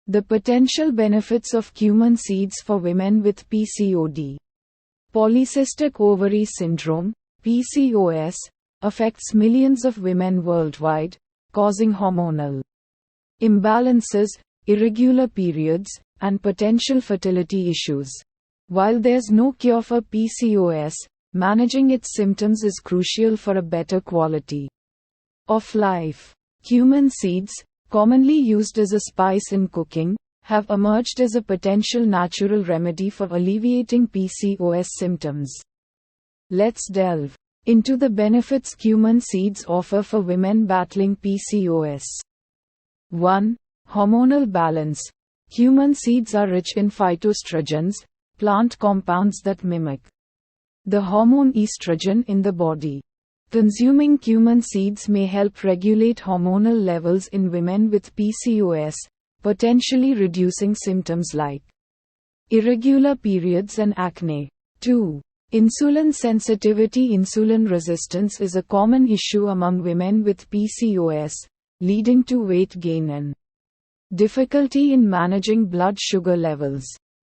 The potential benefits of cumin seeds for women with PCOD. Polycystic Ovary Syndrome, PCOS, affects millions of women worldwide, causing hormonal imbalances, irregular periods, and potential fertility issues. While there's no cure for PCOS, managing its symptoms is crucial for a better quality of life. Cumin seeds, commonly used as a spice in cooking, have emerged as a potential natural remedy for alleviating PCOS symptoms. Let's delve into the benefits cumin seeds offer for women battling PCOS. 1. Hormonal balance. Cumin seeds are rich in phytoestrogens, plant compounds that mimic the hormone estrogen in the body. Consuming cumin seeds may help regulate hormonal levels in women with PCOS, potentially reducing symptoms like irregular periods and acne. 2. Insulin sensitivity. Insulin resistance is a common issue among women with PCOS, leading to weight gain and difficulty in managing blood sugar levels.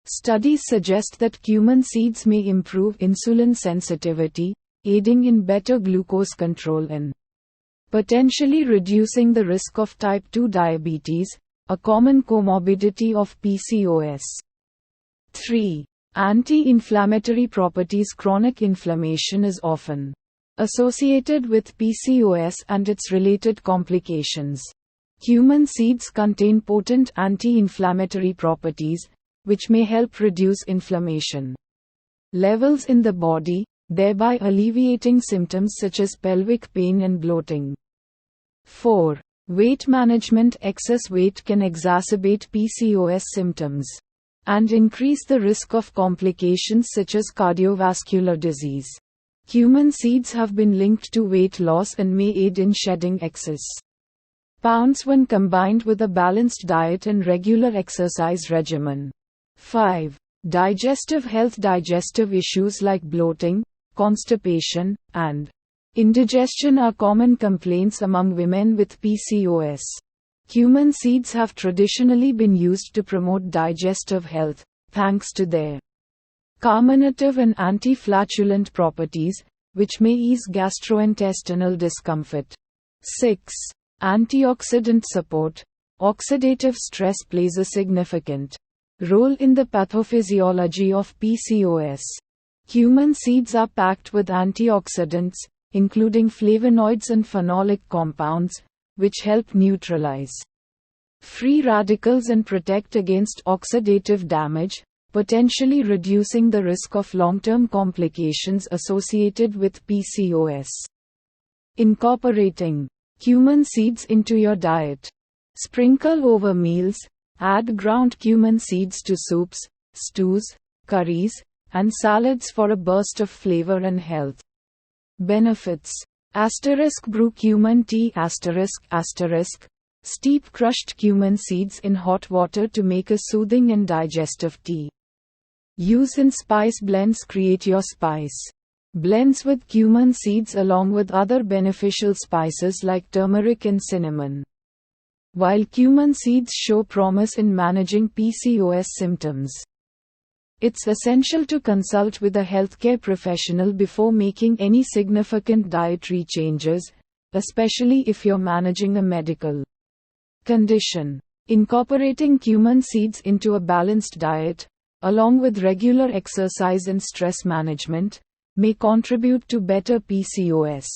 Studies suggest that cumin seeds may improve insulin sensitivity, aiding in better glucose control and potentially reducing the risk of type 2 diabetes, a common comorbidity of PCOS. 3. Anti-inflammatory properties. Chronic inflammation is often associated with PCOS and its related complications. Cumin seeds contain potent anti-inflammatory properties, which may help reduce inflammation levels in the body, thereby alleviating symptoms such as pelvic pain and bloating. 4. Weight management. Excess weight can exacerbate PCOS symptoms and increase the risk of complications such as cardiovascular disease. Cumin seeds have been linked to weight loss and may aid in shedding excess pounds when combined with a balanced diet and regular exercise regimen. 5. Digestive health. Digestive issues like bloating, constipation, and indigestion are common complaints among women with PCOS. Cumin seeds have traditionally been used to promote digestive health, thanks to their carminative and anti-flatulent properties, which may ease gastrointestinal discomfort. 6. Antioxidant support. Oxidative stress plays a significant role in the pathophysiology of PCOS. Cumin seeds are packed with antioxidants, including flavonoids and phenolic compounds, which help neutralize free radicals and protect against oxidative damage, potentially reducing the risk of long-term complications associated with PCOS. Incorporating cumin seeds into your diet. Sprinkle over meals. Add ground cumin seeds to soups, stews, curries, and salads for a burst of flavor and health. Benefits. Brew cumin tea. Steep crushed cumin seeds in hot water to make a soothing and digestive tea. Use in spice blends. Create your spice blends with cumin seeds along with other beneficial spices like turmeric and cinnamon. While cumin seeds show promise in managing PCOS symptoms, it's essential to consult with a healthcare professional before making any significant dietary changes, especially if you're managing a medical condition. Incorporating cumin seeds into a balanced diet, along with regular exercise and stress management, may contribute to better PCOS